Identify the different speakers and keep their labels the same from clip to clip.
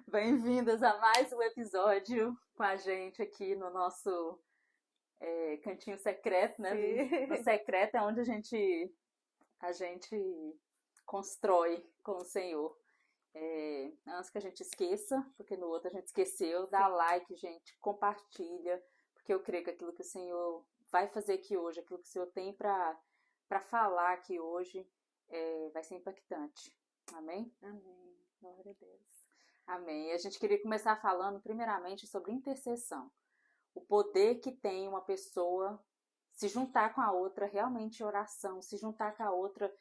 Speaker 1: Bem-vindas a mais um episódio com a gente aqui no nosso cantinho secreto, né, Li? No
Speaker 2: Sim.
Speaker 1: secreto é onde a gente constrói com o Senhor. Antes que a gente esqueça, porque no outro a gente esqueceu, dá
Speaker 2: Sim.
Speaker 1: like, gente, compartilha, porque eu creio que aquilo que o Senhor vai fazer aqui hoje, aquilo que o Senhor tem para falar aqui hoje, vai ser impactante. Amém?
Speaker 2: Amém. Glória a Deus.
Speaker 1: Amém. E a gente queria começar falando primeiramente sobre intercessão. O poder que tem uma pessoa se juntar com a outra realmente em oração, se juntar com a outra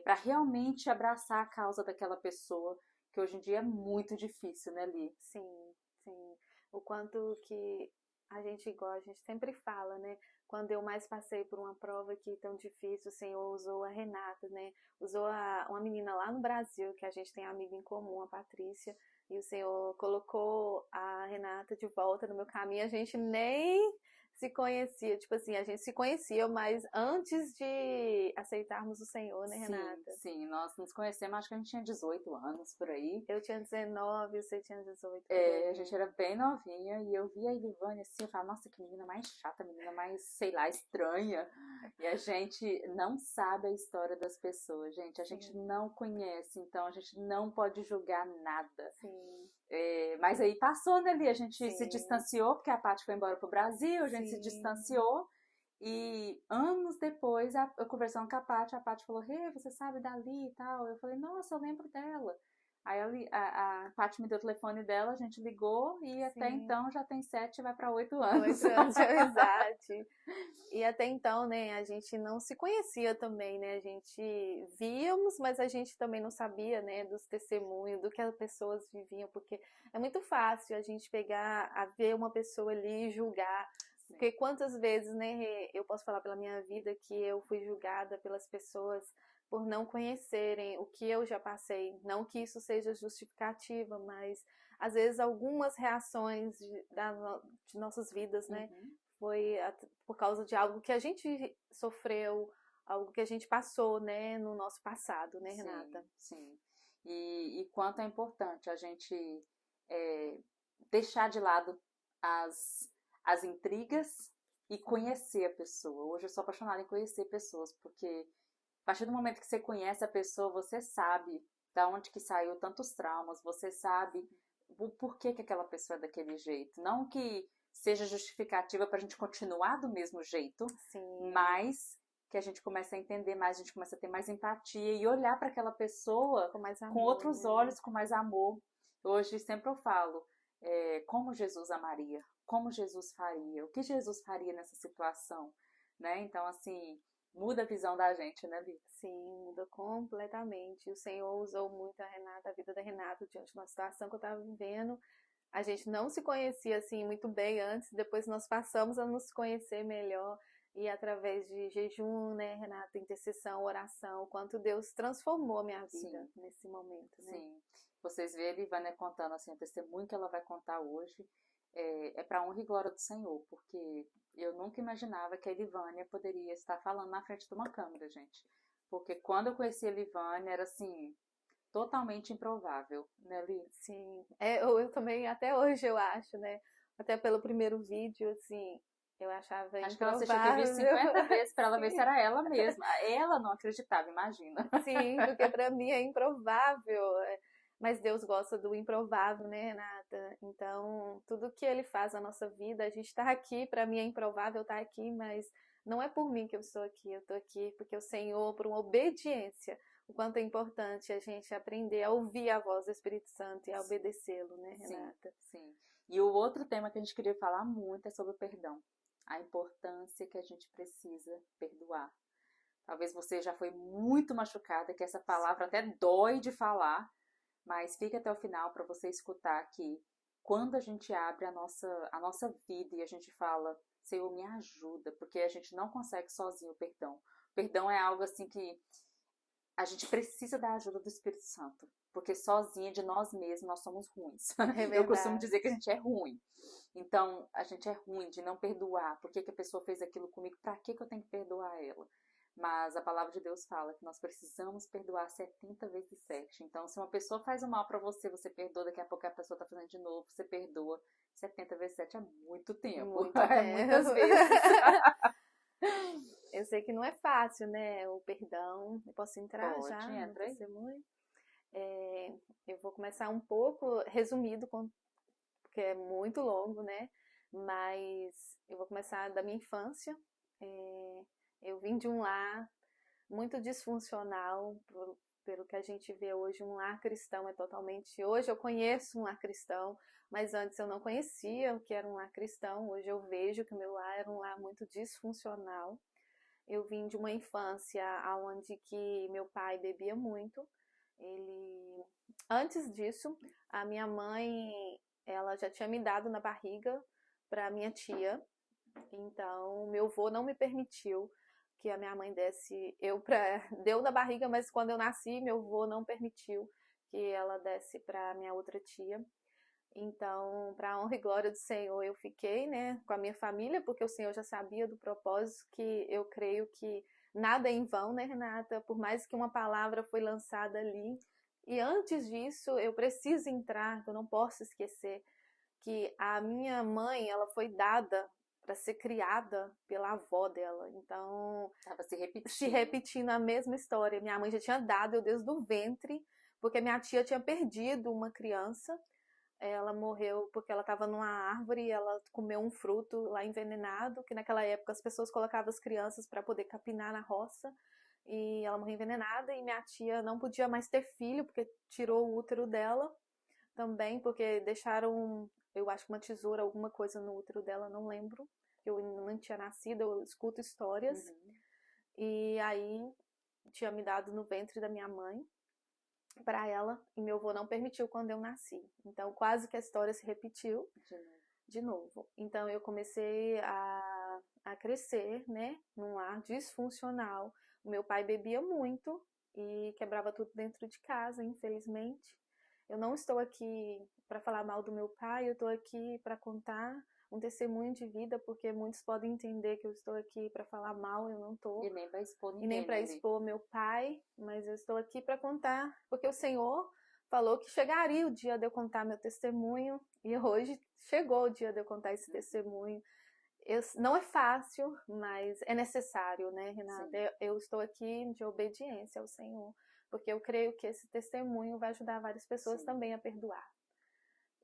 Speaker 1: para realmente abraçar a causa daquela pessoa, que hoje em dia é muito difícil, né, Li?
Speaker 2: Sim, sim. O quanto que a gente igual, a gente sempre fala, né? Quando eu mais passei por uma prova que tão difícil, o Senhor usou a Renata, né? Usou uma menina lá no Brasil, que a gente tem amiga em comum, a Patrícia, e o Senhor colocou a Renata de volta no meu caminho. A gente nem se conhecia, tipo assim, a gente se conhecia, mas antes de aceitarmos o Senhor, né,
Speaker 1: Sim,
Speaker 2: Renata?
Speaker 1: sim, nós nos conhecemos, acho que a gente tinha 18 anos por aí.
Speaker 2: Eu tinha 19, você tinha 18 por
Speaker 1: A gente
Speaker 2: aí.
Speaker 1: era bem novinha e eu via a Ilivânia assim, eu falava, nossa, que menina mais chata, menina mais, sei lá, estranha. E a gente não sabe a história das pessoas, gente. A gente
Speaker 2: Sim,
Speaker 1: não conhece, então a gente não pode julgar nada.
Speaker 2: sim,
Speaker 1: Mas aí passou, né, Li? A gente se
Speaker 2: sim,
Speaker 1: distanciou, porque a Paty foi embora pro Brasil, a gente se
Speaker 2: sim.
Speaker 1: distanciou. E anos depois, eu conversando com a Paty falou, Rê, você sabe da Li e tal? Eu falei, nossa, eu lembro dela. Aí a Paty me deu o telefone dela, a gente ligou e até
Speaker 2: Sim,
Speaker 1: então já tem 7, vai para 8 anos.
Speaker 2: 8 anos de amizade. E até então, né, a gente não se conhecia também, né? A gente víamos, mas a gente também não sabia, né, dos testemunhos, do que as pessoas viviam, porque é muito fácil a gente pegar, a ver uma pessoa ali e julgar.
Speaker 1: Sim,
Speaker 2: Porque quantas vezes, né, eu posso falar pela minha vida que eu fui julgada pelas pessoas por não conhecerem o que eu já passei. Não que isso seja justificativa, mas às vezes algumas reações de nossas vidas, né,
Speaker 1: uhum,
Speaker 2: foi por causa de algo que a gente sofreu, algo que a gente passou, né, no nosso passado, né,
Speaker 1: sim,
Speaker 2: Renata?
Speaker 1: sim. E quanto é importante a gente é, deixar de lado as, as intrigas e conhecer a pessoa. Hoje eu sou apaixonada em conhecer pessoas, porque a partir do momento que você conhece a pessoa, você sabe da onde que saiu tantos traumas, você sabe o porquê que aquela pessoa é daquele jeito. Não que seja justificativa para a gente continuar do mesmo jeito,
Speaker 2: Sim,
Speaker 1: mas que a gente começa a entender mais, a gente começa a ter mais empatia e olhar para aquela pessoa
Speaker 2: com mais
Speaker 1: com
Speaker 2: amor,
Speaker 1: outros
Speaker 2: né?
Speaker 1: olhos, com mais amor. Hoje sempre eu falo, como Jesus amaria, como Jesus faria, o que Jesus faria nessa situação, né? Então, assim, muda a visão da gente, né, Li?
Speaker 2: Sim, mudou completamente. O Senhor usou muito a Renata, a vida da Renata, diante de uma situação que eu estava vivendo. A gente não se conhecia assim muito bem antes, depois nós passamos a nos conhecer melhor. E através de jejum, né, Renata, intercessão, oração, o quanto Deus transformou a minha vida
Speaker 1: Sim,
Speaker 2: nesse momento, né?
Speaker 1: sim. Vocês verem a Ivânia contando assim, o testemunho que ela vai contar hoje para honra e glória do Senhor, porque eu nunca imaginava que a Livânia poderia estar falando na frente de uma câmera, gente. Porque quando eu conheci a Livânia era assim, totalmente improvável, né, Li?
Speaker 2: Sim, eu também, até hoje eu acho, né? Até pelo primeiro vídeo, assim, eu achava
Speaker 1: Acho que ela assistiu aquele vídeo
Speaker 2: improvável.
Speaker 1: 50 vezes para ela ver se
Speaker 2: Sim,
Speaker 1: era ela mesma. Ela não acreditava, imagina.
Speaker 2: sim, porque para mim é improvável. Mas Deus gosta do improvável, né, Renata? Então, tudo que Ele faz na nossa vida, a gente está aqui, para mim é improvável estar aqui, mas não é por mim que eu estou aqui, eu estou aqui porque o Senhor, por uma obediência, o quanto é importante a gente aprender a ouvir a voz do Espírito Santo e a
Speaker 1: Sim,
Speaker 2: obedecê-lo, né,
Speaker 1: sim,
Speaker 2: Renata?
Speaker 1: sim. E o outro tema que a gente queria falar muito é sobre o perdão. A importância que a gente precisa perdoar. Talvez você já foi muito machucada, que essa palavra até dói de falar, mas fique até o final para você escutar que quando a gente abre a nossa vida e a gente fala, Senhor, me ajuda, porque a gente não consegue sozinho o perdão. O perdão é algo assim que a gente precisa da ajuda do Espírito Santo, porque sozinha de nós mesmos nós somos ruins.
Speaker 2: É
Speaker 1: Eu costumo
Speaker 2: verdade.
Speaker 1: dizer que a gente é ruim. Então, a gente é ruim de não perdoar. Por que, que a pessoa fez aquilo comigo? Para que, que eu tenho que perdoar ela? Mas a palavra de Deus fala que nós precisamos perdoar 70 vezes 7. Então, se uma pessoa faz o mal pra você, você perdoa, daqui a pouco a pessoa tá fazendo de novo, você perdoa. 70 vezes 7 é muito tempo.
Speaker 2: Muito
Speaker 1: É
Speaker 2: tempo.
Speaker 1: muitas vezes.
Speaker 2: Eu sei que não é fácil, né? O perdão. Eu posso entrar
Speaker 1: Pode,
Speaker 2: já no
Speaker 1: entra aí.
Speaker 2: testemunho? Eu vou começar um pouco resumido, porque é muito longo, né? Mas eu vou começar da minha infância. Eu vim de um lar muito disfuncional, pelo que a gente vê hoje, um lar cristão é totalmente. Hoje eu conheço um lar cristão, mas antes eu não conhecia o que era um lar cristão. Hoje eu vejo que o meu lar era um lar muito disfuncional. Eu vim de uma infância onde que meu pai bebia muito. Ele, antes disso, a minha mãe, ela já tinha me dado na barriga para minha tia. Então, meu avô não me permitiu que a minha mãe desse eu para deu na barriga, mas quando eu nasci, meu avô não permitiu que ela desse para minha outra tia. Então, para a honra e glória do Senhor, eu fiquei, né, com a minha família, porque o Senhor já sabia do propósito, que eu creio que nada é em vão, né, Renata? Por mais que uma palavra foi lançada ali. E antes disso, eu preciso entrar, eu não posso esquecer que a minha mãe, ela foi dada para ser criada pela avó dela. Então,
Speaker 1: Tava
Speaker 2: se repetindo a mesma história. Minha mãe já tinha dado eu desde o ventre, porque minha tia tinha perdido uma criança. Ela morreu porque ela estava numa árvore e ela comeu um fruto lá envenenado, que naquela época as pessoas colocavam as crianças para poder capinar na roça. E ela morreu envenenada e minha tia não podia mais ter filho, porque tirou o útero dela também, porque deixaram, eu acho que uma tesoura, alguma coisa no útero dela, não lembro. Eu não tinha nascido, eu escuto histórias.
Speaker 1: Uhum.
Speaker 2: E aí tinha me dado no ventre da minha mãe para ela e meu avô não permitiu quando eu nasci. Então quase que a história se repetiu de novo. Então eu comecei a crescer, né, num lar disfuncional. O meu pai bebia muito e quebrava tudo dentro de casa, infelizmente. Eu não estou aqui para falar mal do meu pai, eu estou aqui para contar um testemunho de vida, porque muitos podem entender que eu estou aqui para falar mal, eu não estou.
Speaker 1: E nem para expor ninguém,
Speaker 2: E nem para
Speaker 1: né,
Speaker 2: expor meu pai, mas eu estou aqui para contar, porque o Senhor falou que chegaria o dia de eu contar meu testemunho, e hoje chegou o dia de eu contar esse testemunho. Não é fácil, mas é necessário, né, Renata? Eu estou aqui de obediência ao Senhor, porque eu creio que esse testemunho vai ajudar várias pessoas também a perdoar.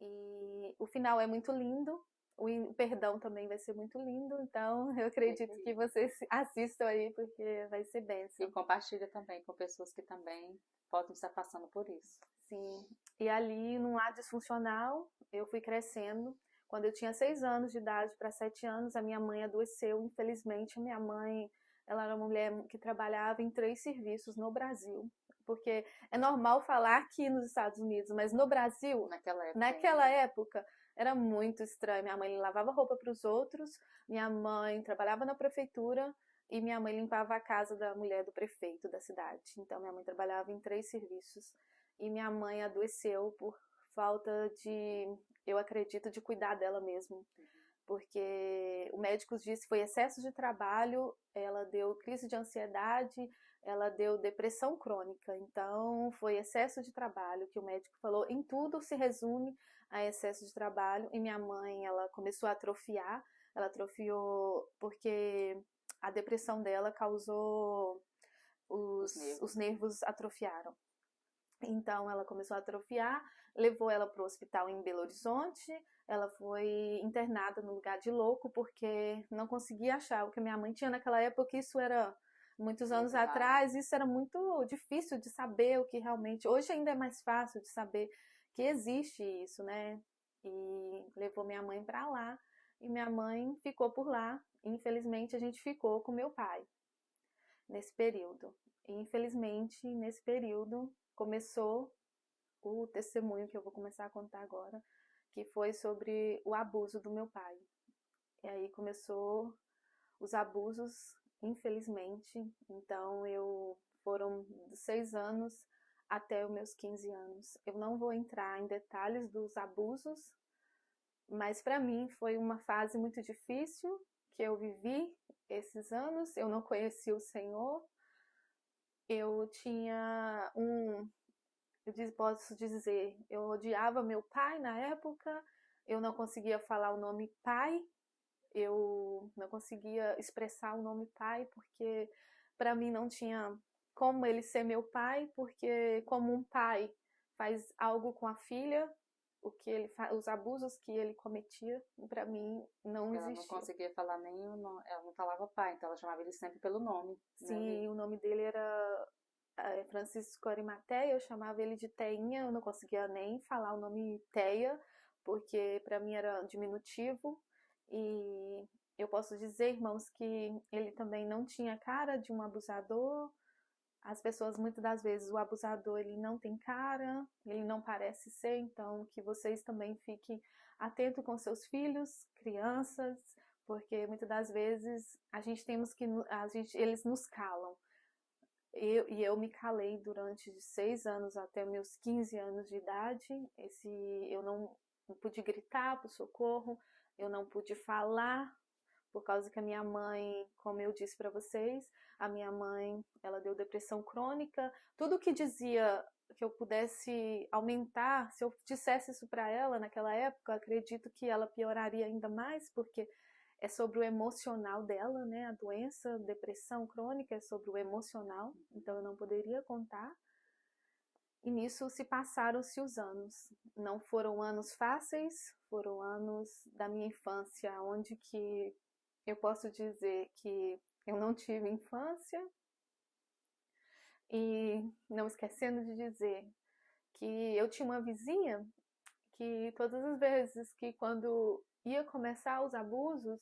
Speaker 2: E o final é muito lindo, o perdão também vai ser muito lindo, então eu acredito que vocês assistam aí, porque vai ser bênção.
Speaker 1: E compartilha também com pessoas que também podem estar passando por isso.
Speaker 2: Sim, e ali num lar disfuncional, eu fui crescendo. Quando eu tinha 6 anos de idade para 7 anos, a minha mãe adoeceu, infelizmente. A minha mãe, ela era uma mulher que trabalhava em 3 serviços no Brasil, porque é normal falar aqui nos Estados Unidos, mas no Brasil, naquela época era muito estranho. Minha mãe lavava roupa para os outros, minha mãe trabalhava na prefeitura e minha mãe limpava a casa da mulher do prefeito da cidade. Então minha mãe trabalhava em 3 serviços e minha mãe adoeceu por falta de, eu acredito, de cuidar dela mesmo. Porque o médico disse que foi excesso de trabalho, ela deu crise de ansiedade, ela deu depressão crônica. Então, foi excesso de trabalho que o médico falou. Em tudo se resume a excesso de trabalho. E minha mãe, ela começou a atrofiar. Ela atrofiou porque a depressão dela causou os nervos atrofiaram. Então, ela começou a atrofiar, levou ela para o hospital em Belo Horizonte. Ela foi internada no lugar de louco porque não conseguia achar o que minha mãe tinha naquela época. Isso era muitos anos atrás, isso era muito difícil de saber o que realmente. Hoje ainda é mais fácil de saber que existe isso, né? E levou minha mãe para lá e minha mãe ficou por lá. Infelizmente, a gente ficou com meu pai nesse período. E, infelizmente, nesse período começou o testemunho que eu vou começar a contar agora, que foi sobre o abuso do meu pai. E aí começou os abusos, infelizmente. Então, foram dos 6 anos até os meus 15 anos. Eu não vou entrar em detalhes dos abusos, mas para mim foi uma fase muito difícil, que eu vivi esses anos, eu não conhecia o Senhor, eu tinha posso dizer, eu odiava meu pai na época, eu não conseguia falar o nome pai, eu não conseguia expressar o nome pai, porque para mim não tinha como ele ser meu pai, porque como um pai faz algo com a filha, os abusos que ele cometia, para mim não
Speaker 1: Ela não
Speaker 2: existia.
Speaker 1: conseguia falar nem o nome, ela não falava pai, então ela chamava ele sempre pelo nome, né,
Speaker 2: Sim, o nome dele era Francisco Arimateia, eu chamava ele de Teinha, eu não conseguia nem falar o nome Teia, porque para mim era diminutivo, e eu posso dizer, irmãos, que ele também não tinha cara de um abusador. As pessoas, muitas das vezes, o abusador, ele não tem cara, ele não parece ser, então que vocês também fiquem atentos com seus filhos, crianças, porque muitas das vezes eles nos calam. Eu me calei durante 6 anos até meus 15 anos de idade. Eu não pude gritar por socorro, eu não pude falar, por causa que a minha mãe, como eu disse para vocês, a minha mãe, ela deu depressão crônica. Tudo que dizia que eu pudesse aumentar, se eu dissesse isso para ela naquela época, acredito que ela pioraria ainda mais, porque é sobre o emocional dela, né? A doença, depressão crônica é sobre o emocional, então eu não poderia contar. E nisso se passaram-se os anos. Não foram anos fáceis, foram anos da minha infância, onde que eu posso dizer que eu não tive infância. E não esquecendo de dizer que eu tinha uma vizinha que todas as vezes que quando ia começar os abusos,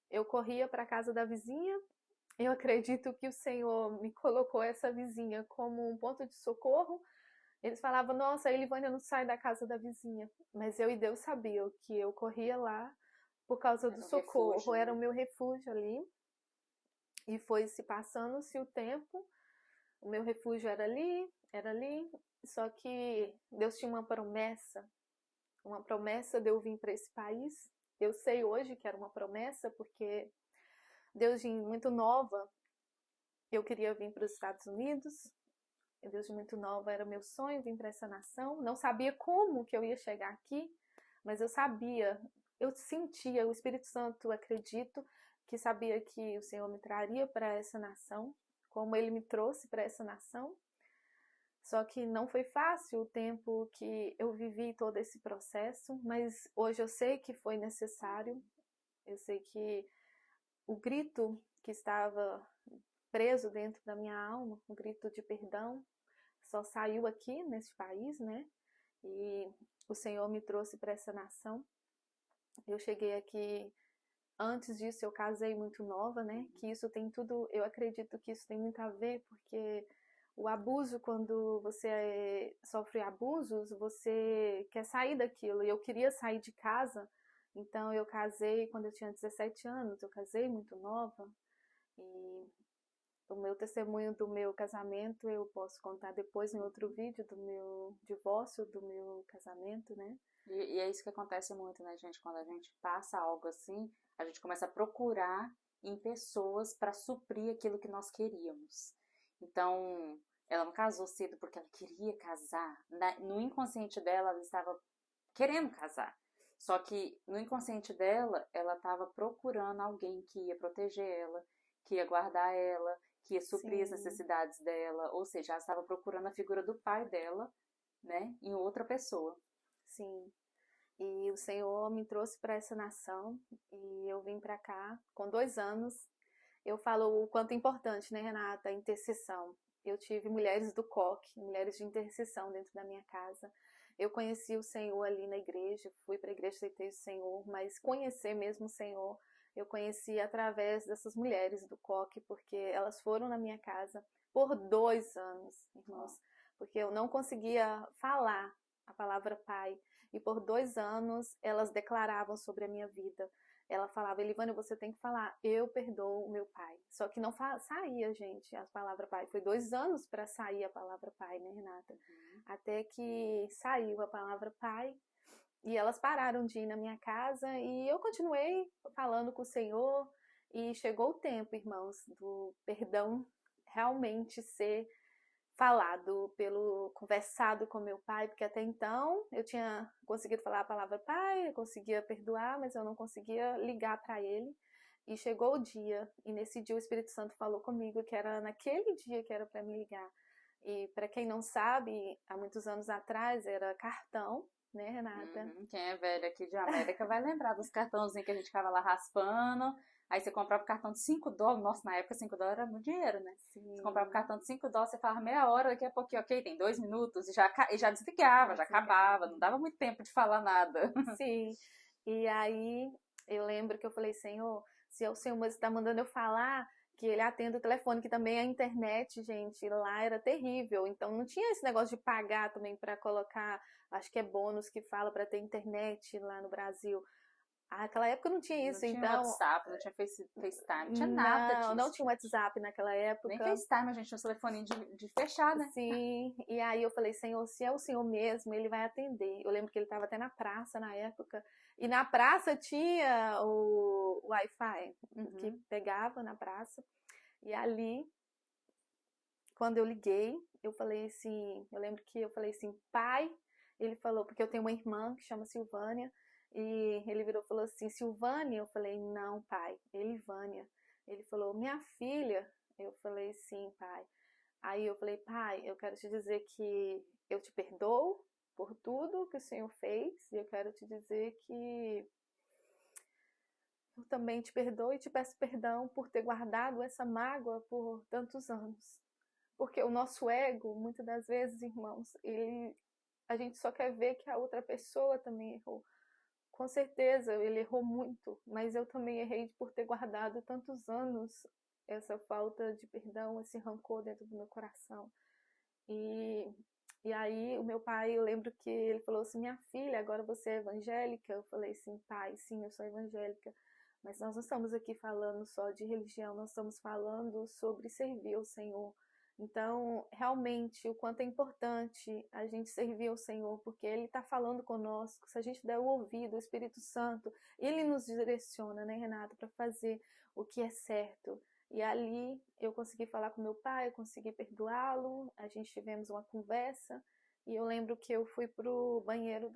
Speaker 2: eu corria para a casa da vizinha. Eu acredito que o Senhor me colocou essa vizinha como um ponto de socorro. Eles falavam, nossa, a Elivânia não sai da casa da vizinha. Mas eu e Deus sabiam que eu corria lá por causa do socorro.
Speaker 1: refúgio, né?
Speaker 2: Era o meu refúgio ali. E foi se passando-se o tempo. O meu refúgio era ali, era ali. Só que Deus tinha uma promessa de eu vir para esse país. Eu sei hoje que era uma promessa, porque desde muito nova eu queria vir para os Estados Unidos. Desde muito nova era meu sonho vir para essa nação. Não sabia como que eu ia chegar aqui, mas eu sabia, eu sentia, o Espírito Santo, acredito, que sabia que o Senhor me traria para essa nação, como Ele me trouxe para essa nação. Só que não foi fácil o tempo que eu vivi todo esse processo, mas hoje eu sei que foi necessário. Eu sei que o grito que estava preso dentro da minha alma, o grito de perdão, só saiu aqui nesse país, né? E o Senhor me trouxe para essa nação. Eu cheguei aqui, antes disso eu casei muito nova, né? Que isso tem tudo, eu acredito que isso tem muito a ver, porque o abuso, quando você sofre abusos, você quer sair daquilo. E eu queria sair de casa, então eu casei quando eu tinha 17 anos, eu casei muito nova. E o meu testemunho do meu casamento eu posso contar depois em outro vídeo do meu divórcio, do meu casamento, né?
Speaker 1: E é isso que acontece muito, né, gente? Quando a gente passa algo assim, a gente começa a procurar em pessoas para suprir aquilo que nós queríamos. Então, ela não casou cedo porque ela queria casar. No inconsciente dela, ela estava querendo casar. Só que no inconsciente dela, ela estava procurando alguém que ia proteger ela, que ia guardar ela, que ia suprir as necessidades dela. Ou seja, ela estava procurando a figura do pai dela, né, em outra pessoa.
Speaker 2: Sim. E o Senhor me trouxe para essa nação e eu vim para cá com 2 anos. Eu falo o quanto é importante, né, Renata, a intercessão. Eu tive mulheres do COC, mulheres de intercessão dentro da minha casa. Eu conheci o Senhor ali na igreja, fui para a igreja, aceitei o Senhor, mas conhecer mesmo o Senhor, eu conheci através dessas mulheres do COC, porque elas foram na minha casa por 2 anos, irmãos, porque eu não conseguia falar a palavra Pai. E por 2 anos elas declaravam sobre a minha vida. Ela falava, Elivânia, você tem que falar, eu perdoo o meu pai. Só que não saía, gente, a palavra pai. Foi 2 anos para sair a palavra pai, né, Renata? Até que saiu a palavra pai. E elas pararam de ir na minha casa e eu continuei falando com o Senhor. E chegou o tempo, irmãos, do perdão realmente ser falado, conversado com meu pai, porque até então eu tinha conseguido falar a palavra pai, eu conseguia perdoar, mas eu não conseguia ligar para ele. E chegou o dia, e nesse dia o Espírito Santo falou comigo que era naquele dia que era para me ligar. E para quem não sabe, há muitos anos atrás era cartão, né, Renata?
Speaker 1: Quem é velho aqui de América vai lembrar dos cartãozinhos que a gente ficava lá raspando. Aí você comprava o cartão de $5. Nossa, na época $5 era muito dinheiro, né?
Speaker 2: Sim.
Speaker 1: Você comprava o cartão de $5, você falava meia hora, daqui a pouquinho, ok, tem 2 minutos, e já desligava, já acabava, não dava muito tempo de falar nada.
Speaker 2: Sim. E aí eu lembro que eu falei, Senhor, se o Senhor está mandando eu falar, que ele atenda o telefone, que também a internet, gente, lá era terrível. Então não tinha esse negócio de pagar também para colocar, acho que é bônus que fala para ter internet lá no Brasil. Naquela época não tinha isso,
Speaker 1: Não tinha
Speaker 2: então.
Speaker 1: WhatsApp, não tinha FaceTime, não tinha nada disso.
Speaker 2: Não tinha WhatsApp naquela época.
Speaker 1: Nem FaceTime, a gente tinha um telefoninho de fechar, né?
Speaker 2: Sim, e aí eu falei, Senhor, se é o Senhor mesmo, ele vai atender. Eu lembro que ele estava até na praça na época, e na praça tinha o Wi-Fi, que pegava na praça, e ali, quando eu liguei, eu falei assim, eu lembro que eu falei assim, pai, ele falou, porque eu tenho uma irmã que chama Silvânia, e ele virou e falou assim, Silvânia? Eu falei, não, pai, Elivânia. Ele falou, minha filha? Eu falei, sim, pai. Aí eu falei, pai, eu quero te dizer que eu te perdoo por tudo que o Senhor fez, e eu quero te dizer que eu também te perdoo e te peço perdão por ter guardado essa mágoa por tantos anos. Porque o nosso ego, muitas das vezes, irmãos, a gente só quer ver que a outra pessoa também errou. Com certeza, ele errou muito, mas eu também errei por ter guardado tantos anos essa falta de perdão, esse rancor dentro do meu coração. E aí o meu pai, eu lembro que ele falou assim, minha filha, agora você é evangélica? Eu falei assim, pai, sim, eu sou evangélica, mas nós não estamos aqui falando só de religião, nós estamos falando sobre servir ao Senhor. Então, realmente, o quanto é importante a gente servir ao Senhor, porque Ele está falando conosco. Se a gente der o ouvido, o Espírito Santo, Ele nos direciona, né, Renata, para fazer o que é certo. E ali eu consegui falar com meu pai, eu consegui perdoá-lo, a gente tivemos uma conversa. E eu lembro que eu fui pro banheiro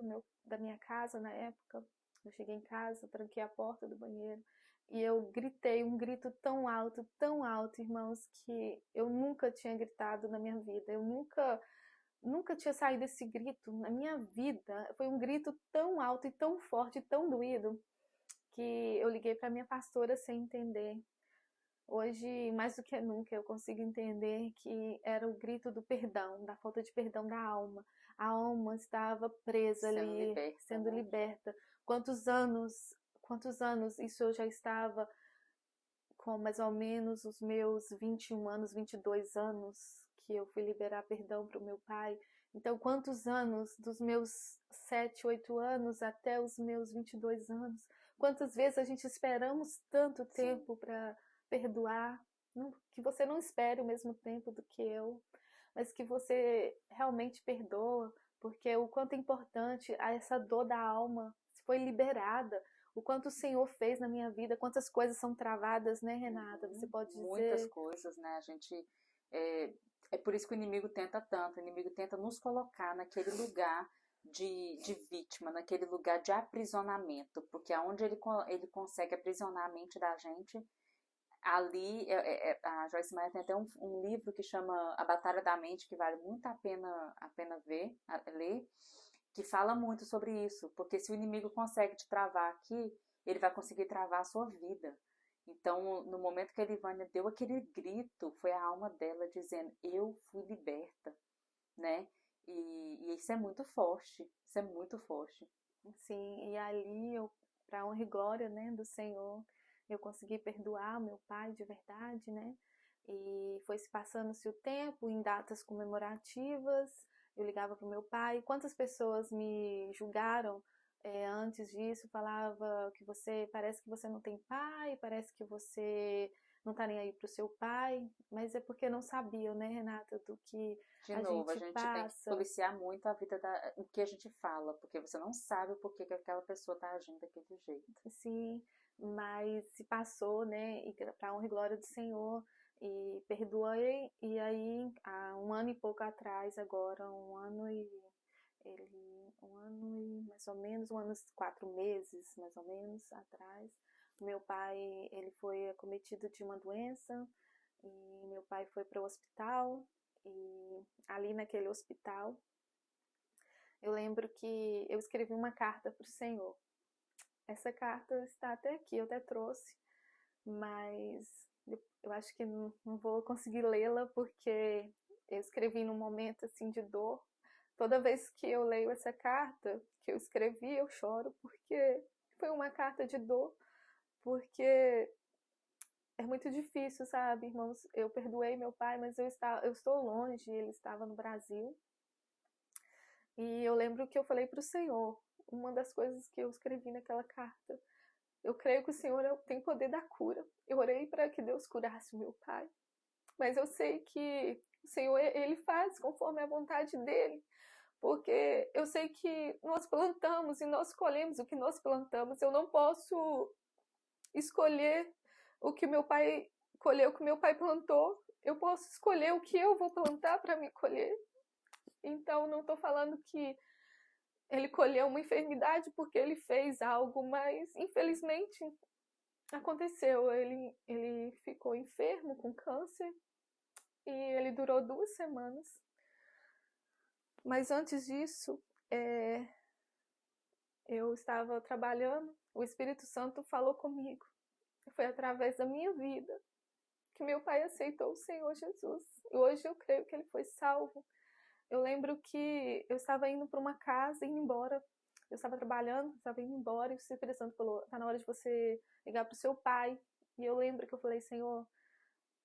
Speaker 2: da minha casa na época. Eu cheguei em casa, tranquei a porta do banheiro. E eu gritei um grito tão alto, irmãos, que eu nunca tinha gritado na minha vida. Eu nunca tinha saído esse grito na minha vida. Foi um grito tão alto e tão forte e tão doído que eu liguei para minha pastora sem entender. Hoje, mais do que nunca, eu consigo entender que era o grito do perdão, da falta de perdão da alma. A alma estava presa ali, sendo liberta. Quantos anos isso eu já estava com mais ou menos os meus 21 anos, 22 anos, que eu fui liberar perdão para o meu pai. Então, quantos anos, dos meus 7, 8 anos até os meus 22 anos, quantas vezes a gente esperamos tanto tempo para perdoar, que você não espere o mesmo tempo do que eu, mas que você realmente perdoa, porque o quanto é importante essa dor da alma foi liberada, o quanto o Senhor fez na minha vida, quantas coisas são travadas, né, Renata? Você pode dizer...
Speaker 1: Muitas coisas, né? A gente... É por isso que o inimigo tenta tanto, o inimigo tenta nos colocar naquele lugar de vítima, naquele lugar de aprisionamento, porque aonde ele consegue aprisionar a mente da gente, ali, a Joyce Meyer tem até um livro que chama A Batalha da Mente, que vale muito a pena ler, que fala muito sobre isso, porque se o inimigo consegue te travar aqui, ele vai conseguir travar a sua vida. Então, no momento que a Elivânia deu aquele grito, foi a alma dela dizendo, eu fui liberta, né? E isso é muito forte, isso é muito forte.
Speaker 2: Sim, e ali, para honra e glória, né, do Senhor, eu consegui perdoar meu pai de verdade, né? E foi se passando-se o tempo, em datas comemorativas, eu ligava para o meu pai. Quantas pessoas me julgaram antes disso, falava que parece que você não tem pai, parece que você não tá nem aí pro seu pai, mas é porque não sabiam, né, Renata, do que
Speaker 1: De
Speaker 2: a
Speaker 1: novo, a
Speaker 2: gente
Speaker 1: gente tem que
Speaker 2: passa.
Speaker 1: policiar muito a vida o que a gente fala, porque você não sabe o porquê que aquela pessoa tá agindo daquele jeito.
Speaker 2: Sim, mas se passou, né, e para honra e glória do Senhor, e perdoei, e aí, há um ano e pouco atrás, agora, um ano e mais ou menos, 1 ano e 4 meses, mais ou menos, atrás, meu pai, ele foi acometido de uma doença, e meu pai foi para o hospital, e ali naquele hospital, eu lembro que eu escrevi uma carta para o Senhor. Essa carta está até aqui, eu até trouxe, mas eu acho que não vou conseguir lê-la porque eu escrevi num momento assim de dor. Toda vez que eu leio essa carta que eu escrevi, eu choro porque foi uma carta de dor, porque é muito difícil, sabe, irmãos? Eu perdoei meu pai, mas eu estou longe, ele estava no Brasil. E eu lembro que eu falei para o Senhor, uma das coisas que eu escrevi naquela carta. Eu creio que o Senhor tem poder da cura. Eu orei para que Deus curasse o meu pai. Mas eu sei que o Senhor, ele faz conforme a vontade dele. Porque eu sei que nós plantamos e nós colhemos o que nós plantamos. Eu não posso escolher o que meu pai colheu, o que meu pai plantou. Eu posso escolher o que eu vou plantar para me colher. Então, não estou falando que ele colheu uma enfermidade porque ele fez algo, mas infelizmente aconteceu. Ele ficou enfermo com câncer e ele durou 2 semanas. Mas antes disso, eu estava trabalhando, o Espírito Santo falou comigo. Foi através da minha vida que meu pai aceitou o Senhor Jesus. E hoje eu creio que ele foi salvo. Eu lembro que eu estava indo para uma casa, indo embora. Eu estava trabalhando, estava indo embora, e o Espírito Santo falou, tá na hora de você ligar para o seu pai. E eu lembro que eu falei, Senhor,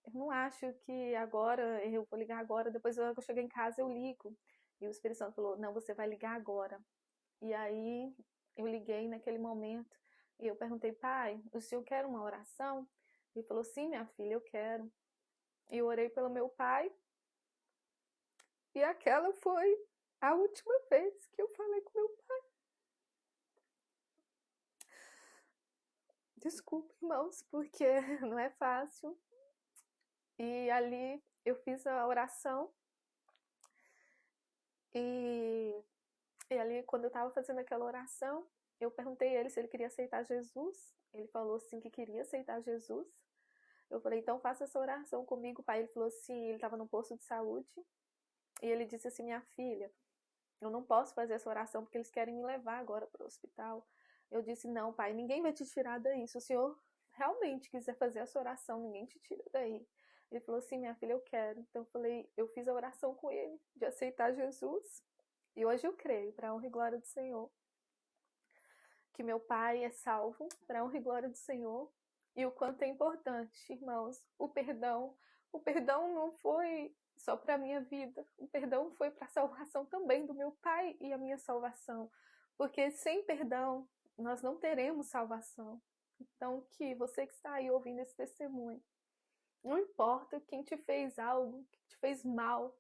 Speaker 2: eu não acho que agora, eu vou ligar agora, depois que eu chegar em casa eu ligo. E o Espírito Santo falou, não, você vai ligar agora. E aí eu liguei naquele momento, e eu perguntei, pai, o senhor quer uma oração? Ele falou, sim, minha filha, eu quero. E eu orei pelo meu pai, e aquela foi a última vez que eu falei com meu pai. Desculpa, irmãos, porque não é fácil. E ali eu fiz a oração. E ali, quando eu estava fazendo aquela oração, eu perguntei a ele se ele queria aceitar Jesus. Ele falou sim que queria aceitar Jesus. Eu falei, então faça essa oração comigo, pai. Ele falou sim, ele estava no posto de saúde. E ele disse assim, minha filha, eu não posso fazer essa oração porque eles querem me levar agora para o hospital. Eu disse, não, pai, ninguém vai te tirar daí. Se o senhor realmente quiser fazer essa oração, ninguém te tira daí. Ele falou assim, minha filha, eu quero. Então eu falei, eu fiz a oração com ele, de aceitar Jesus. E hoje eu creio, para a honra e glória do Senhor, que meu pai é salvo, para a honra e glória do Senhor. E o quanto é importante, irmãos, o perdão. O perdão não foi só para a minha vida. O perdão foi para a salvação também do meu pai e a minha salvação. Porque sem perdão, nós não teremos salvação. Então, que você que está aí ouvindo esse testemunho, não importa quem te fez algo, que te fez mal,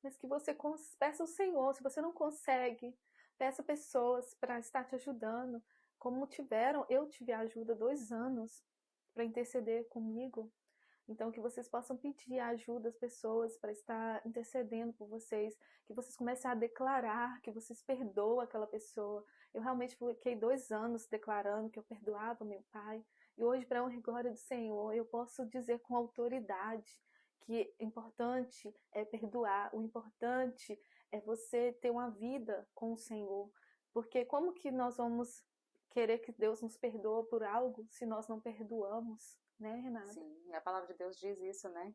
Speaker 2: mas que você peça ao Senhor. Se você não consegue, peça pessoas para estar te ajudando. Como eu tive ajuda 2 anos para interceder comigo. Então, que vocês possam pedir a ajuda das pessoas para estar intercedendo por vocês, que vocês comecem a declarar que vocês perdoam aquela pessoa. Eu realmente fiquei 2 anos declarando que eu perdoava meu pai, e hoje, para a honra e glória do Senhor, eu posso dizer com autoridade que o importante é perdoar, o importante é você ter uma vida com o Senhor, porque como que nós vamos querer que Deus nos perdoe por algo se nós não perdoamos? Né, Renata?
Speaker 1: Sim, a palavra de Deus diz isso, né?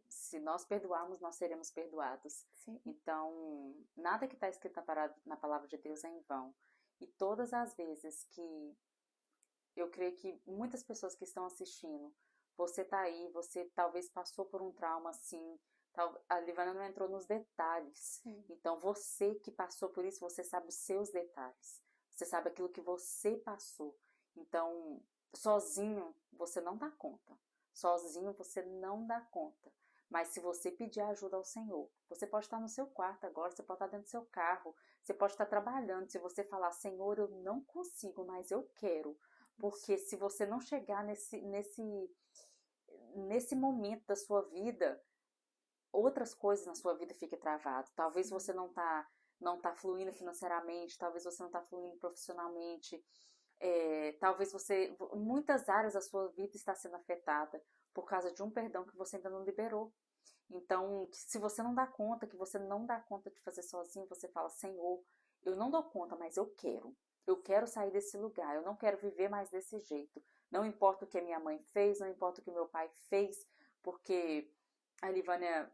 Speaker 1: Se nós perdoarmos, nós seremos perdoados.
Speaker 2: Sim.
Speaker 1: Então, nada que está escrito na palavra de Deus é em vão. E todas as vezes que eu creio que muitas pessoas que estão assistindo, você está aí, você talvez passou por um trauma assim, a Livana não entrou nos detalhes.
Speaker 2: Sim.
Speaker 1: Então, você que passou por isso, você sabe os seus detalhes. Você sabe aquilo que você passou. Então, sozinho você não dá conta. Sozinho você não dá conta. Mas se você pedir ajuda ao Senhor, você pode estar no seu quarto agora, você pode estar dentro do seu carro, você pode estar trabalhando. Se você falar, Senhor, eu não consigo, mas eu quero. Porque se você não chegar nesse momento da sua vida, outras coisas na sua vida fiquem travadas. Talvez você não tá fluindo financeiramente, talvez você não está fluindo profissionalmente, talvez muitas áreas da sua vida está sendo afetada por causa de um perdão que você ainda não liberou. Então, se você não dá conta, que você não dá conta de fazer sozinho, você fala, Senhor, eu não dou conta, mas eu quero. Eu quero sair desse lugar, eu não quero viver mais desse jeito. Não importa o que a minha mãe fez, não importa o que o meu pai fez, porque a Livânia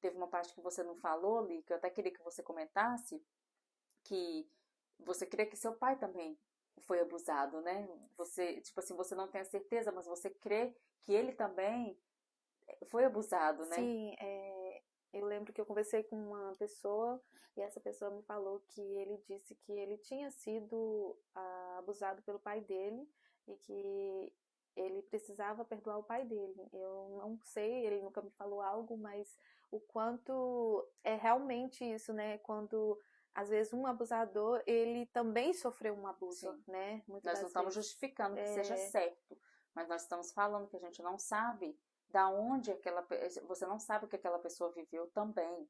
Speaker 1: teve uma parte que você não falou, Li, que eu até queria que você comentasse, que você crê que seu pai também foi abusado, né? Você, tipo assim, você não tem a certeza, mas você crê que ele também foi abusado, né?
Speaker 2: Sim, eu lembro que eu conversei com uma pessoa e essa pessoa me falou que ele disse que ele tinha sido abusado pelo pai dele e que ele precisava perdoar o pai dele. Eu não sei, ele nunca me falou algo, mas o quanto é realmente isso, né? Quando às vezes um abusador, ele também sofreu um abuso,
Speaker 1: Sim.
Speaker 2: né? Muitas
Speaker 1: Nós não
Speaker 2: das
Speaker 1: estamos
Speaker 2: vezes.
Speaker 1: justificando que seja certo, mas nós estamos falando que a gente não sabe da onde você não sabe o que aquela pessoa viveu também.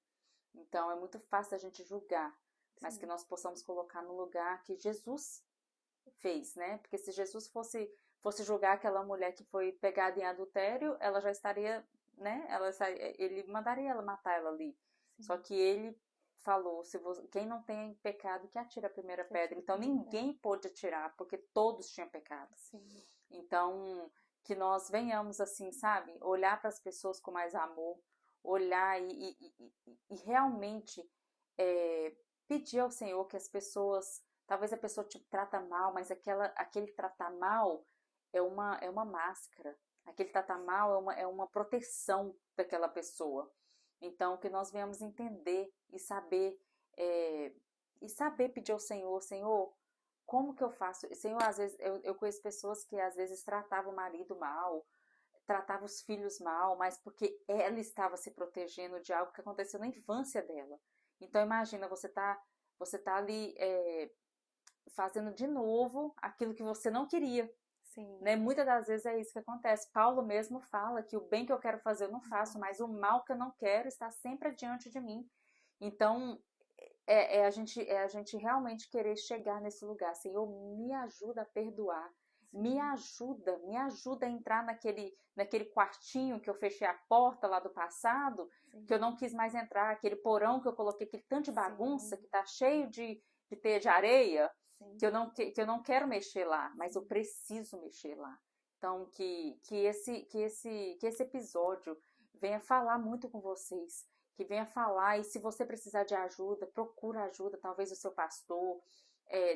Speaker 1: Então é muito fácil a gente julgar, mas
Speaker 2: Sim.
Speaker 1: que nós possamos colocar no lugar que Jesus fez, né? Porque se Jesus fosse julgar aquela mulher que foi pegada em adultério, ela já estaria, né? Ele mandaria ela matar ela ali.
Speaker 2: Sim.
Speaker 1: Só que ele falou, quem não tem pecado que atire a primeira pedra. Então ninguém pôde atirar, porque todos tinham pecado.
Speaker 2: Sim.
Speaker 1: Então que nós venhamos assim, sabe? Olhar para as pessoas com mais amor, olhar e realmente pedir ao Senhor que as pessoas, talvez a pessoa te trata mal, mas aquele tratar mal é uma máscara. Aquele tratar mal é uma proteção daquela pessoa. Então, que nós venhamos entender e saber pedir ao Senhor, Senhor, como que eu faço? Senhor, às vezes, eu conheço pessoas que às vezes tratavam o marido mal, tratavam os filhos mal, mas porque ela estava se protegendo de algo que aconteceu na infância dela. Então, imagina, você tá ali fazendo de novo aquilo que você não queria.
Speaker 2: Sim.
Speaker 1: Né? Muitas das vezes é isso que acontece. Paulo mesmo fala que o bem que eu quero fazer eu não faço, mas o mal que eu não quero está sempre diante de mim. Então, a gente realmente querer chegar nesse lugar. Senhor, me ajuda a perdoar. Me ajuda a entrar naquele quartinho que eu fechei a porta lá do passado,
Speaker 2: Sim.
Speaker 1: que eu não quis mais entrar, aquele porão que eu coloquei, aquele tanto de bagunça,
Speaker 2: Sim.
Speaker 1: que tá cheio de teia de areia,
Speaker 2: Sim.
Speaker 1: que eu não quero mexer lá, mas eu preciso mexer lá. Então, que esse episódio venha falar muito com vocês, que venha falar, e se você precisar de ajuda, procura ajuda, talvez o seu pastor,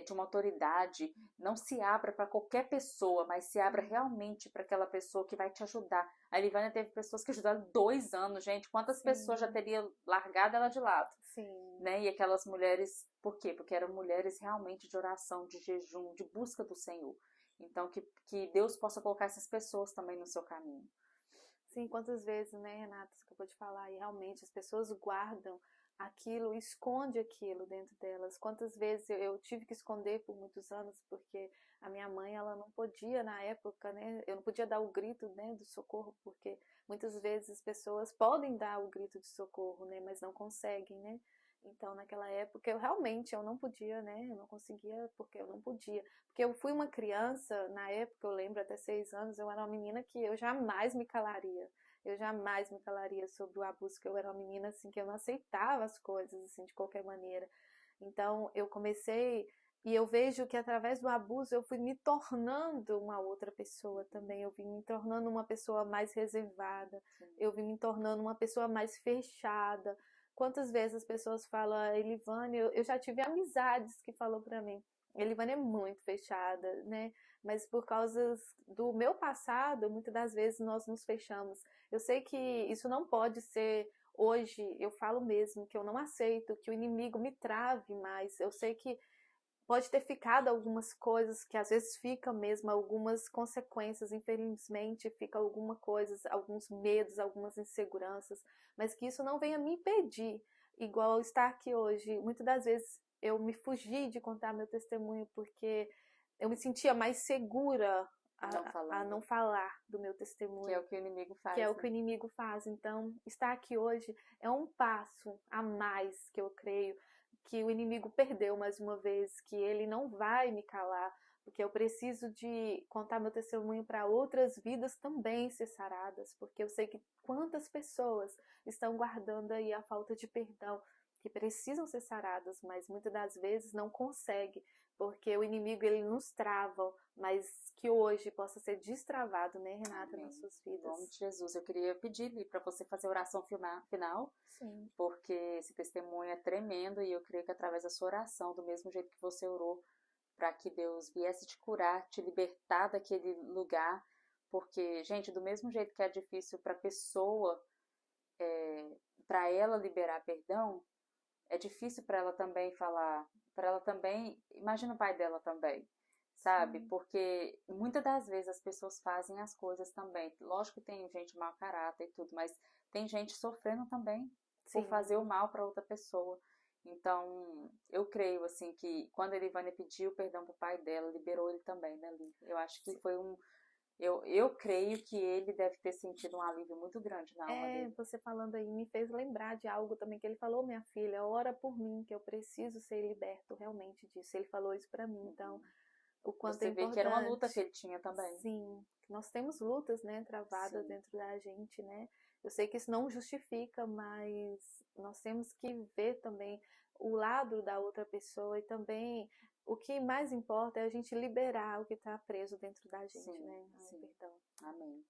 Speaker 1: de uma autoridade. Não se abra para qualquer pessoa, mas se abra realmente para aquela pessoa que vai te ajudar. A Livânia teve pessoas que ajudaram 2 anos, gente. Quantas
Speaker 2: Sim.
Speaker 1: pessoas já teriam largado ela de lado?
Speaker 2: Sim.
Speaker 1: Né? E aquelas mulheres, por quê? Porque eram mulheres realmente de oração, de jejum, de busca do Senhor. Então, que Deus possa colocar essas pessoas também no seu caminho.
Speaker 2: Sim, quantas vezes, né, Renata, você acabou de falar, e realmente as pessoas guardam aquilo, esconde aquilo dentro delas. Quantas vezes eu tive que esconder por muitos anos, porque a minha mãe, ela não podia na época, né, eu não podia dar o grito, né, do socorro, porque muitas vezes as pessoas podem dar o grito de socorro, né, mas não conseguem, né. Então, naquela época, eu não podia, né, eu não conseguia porque eu não podia. Porque eu fui uma criança, na época, eu lembro, até 6 anos, eu era uma menina que eu jamais me calaria. Eu jamais me calaria sobre o abuso, que eu era uma menina, assim, que eu não aceitava as coisas, assim, de qualquer maneira. Então, eu comecei, e eu vejo que através do abuso eu fui me tornando uma outra pessoa também. Eu vim me tornando uma pessoa mais reservada, eu vim me tornando uma pessoa mais fechada. Quantas vezes as pessoas falam, Elivane, eu já tive amizades que falou pra mim, Elivane é muito fechada, né? Mas por causa do meu passado, muitas das vezes nós nos fechamos. Eu sei que isso não pode ser hoje, eu falo mesmo que eu não aceito que o inimigo me trave mais. Eu sei que pode ter ficado algumas coisas, que às vezes fica mesmo, algumas consequências, infelizmente, fica alguma coisa, alguns medos, algumas inseguranças, mas que isso não venha me impedir, igual eu estar aqui hoje. Muitas das vezes eu me fugi de contar meu testemunho porque eu me sentia mais segura a não falar do meu testemunho.
Speaker 1: Que é o que o inimigo faz.
Speaker 2: Que é o que o inimigo faz. Então, estar aqui hoje é um passo a mais que eu creio que o inimigo perdeu mais uma vez, que ele não vai me calar, porque eu preciso de contar meu testemunho para outras vidas também ser saradas, porque eu sei que quantas pessoas estão guardando aí a falta de perdão, que precisam ser saradas, mas muitas das vezes não conseguem, porque o inimigo ele nos trava, mas que hoje possa ser destravado, né, Renata,
Speaker 1: Amém.
Speaker 2: nas suas vidas.
Speaker 1: Em nome de Jesus, eu queria pedir para você fazer a oração final,
Speaker 2: Sim.
Speaker 1: Porque esse testemunho é tremendo e eu creio que através da sua oração, do mesmo jeito que você orou, para que Deus viesse te curar, te libertar daquele lugar, porque, gente, do mesmo jeito que é difícil para a pessoa, para ela liberar perdão, é difícil para ela também falar, para ela também, imagina o pai dela também, sabe?
Speaker 2: Sim.
Speaker 1: Porque muitas das vezes as pessoas fazem as coisas também. Lógico que tem gente mau caráter e tudo, mas tem gente sofrendo também por fazer o mal para outra pessoa. Então, eu creio assim que quando a Elivânia pediu perdão pro pai dela, liberou ele também, né, Li? Eu acho que foi eu creio que ele deve ter sentido um alívio muito grande na alma dele.
Speaker 2: Você falando aí me fez lembrar de algo também que ele falou, minha filha, ora por mim, que eu preciso ser liberto realmente disso. Ele falou isso pra mim, então, o quanto
Speaker 1: você
Speaker 2: é importante.
Speaker 1: Vê que era uma luta que ele tinha também.
Speaker 2: Sim, nós temos lutas, né, travadas dentro da gente, né? Eu sei que isso não justifica, mas nós temos que ver também o lado da outra pessoa e também o que mais importa é a gente liberar o que está preso dentro da gente, né? Perdão.
Speaker 1: Amém.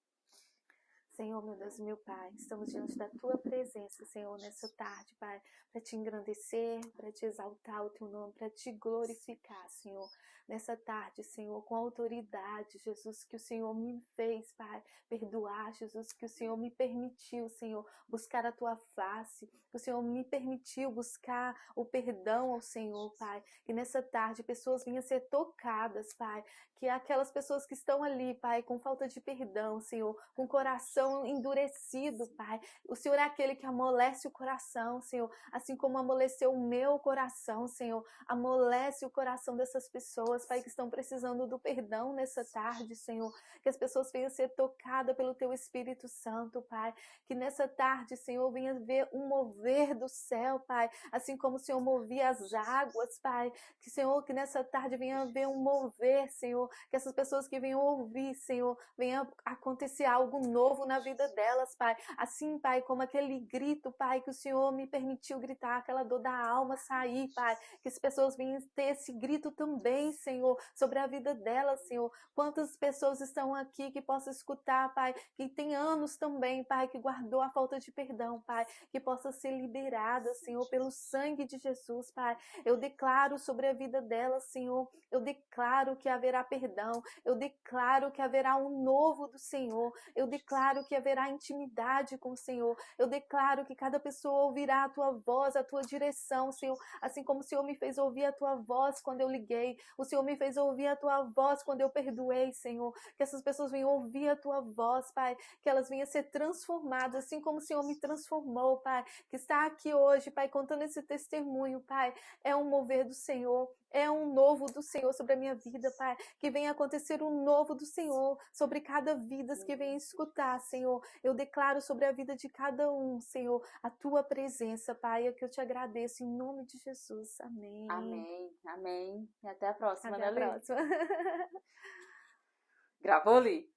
Speaker 2: Senhor, meu Deus, meu Pai, estamos diante da Tua presença, Senhor, nessa tarde, Pai, para Te engrandecer, para Te exaltar o Teu nome, para Te glorificar, Senhor, nessa tarde, Senhor, com autoridade, Jesus, que o Senhor me fez, Pai, perdoar, Jesus, que o Senhor me permitiu, Senhor, buscar a Tua face, que o Senhor me permitiu buscar o perdão ao Senhor, Pai, que nessa tarde pessoas venham ser tocadas, Pai, que aquelas pessoas que estão ali, Pai, com falta de perdão, Senhor, com coração endurecido, Pai. O Senhor é aquele que amolece o coração, Senhor, assim como amoleceu o meu coração, Senhor. Amolece o coração dessas pessoas, Pai, que estão precisando do perdão nessa tarde, Senhor. Que as pessoas venham ser tocadas pelo Teu Espírito Santo, Pai. Que nessa tarde, Senhor, venha ver um mover do céu, Pai. Assim como o Senhor movia as águas, Pai. Que, Senhor, que nessa tarde venha ver um mover, Senhor. Que essas pessoas que venham ouvir, Senhor, venha acontecer algo novo na vida delas, Pai. Assim, Pai, como aquele grito, Pai, que o Senhor me permitiu gritar, aquela dor da alma sair, Pai. Que as pessoas venham ter esse grito também, Senhor, sobre a vida delas, Senhor. Quantas pessoas estão aqui que possam escutar, Pai, que tem anos também, Pai, que guardou a falta de perdão, Pai, que possa ser liberada, Senhor, pelo sangue de Jesus, Pai. Eu declaro sobre a vida delas, Senhor, eu declaro que haverá perdão, eu declaro que haverá um novo do Senhor, eu declaro que haverá intimidade com o Senhor, eu declaro que cada pessoa ouvirá a Tua voz, a Tua direção, Senhor, assim como o Senhor me fez ouvir a Tua voz quando eu liguei, o Senhor me fez ouvir a Tua voz quando eu perdoei, Senhor, que essas pessoas venham ouvir a Tua voz, Pai, que elas venham ser transformadas, assim como o Senhor me transformou, Pai, que está aqui hoje, Pai, contando esse testemunho, Pai, é um mover do Senhor, é um novo do Senhor sobre a minha vida, Pai. Que venha acontecer um novo do Senhor sobre cada vida que venha escutar, Senhor. Eu declaro sobre a vida de cada um, Senhor, a Tua presença, Pai. É que eu te agradeço em nome de Jesus. Amém.
Speaker 1: Amém. Amém. E até a próxima,
Speaker 2: Até a próxima.
Speaker 1: Gravou, Li?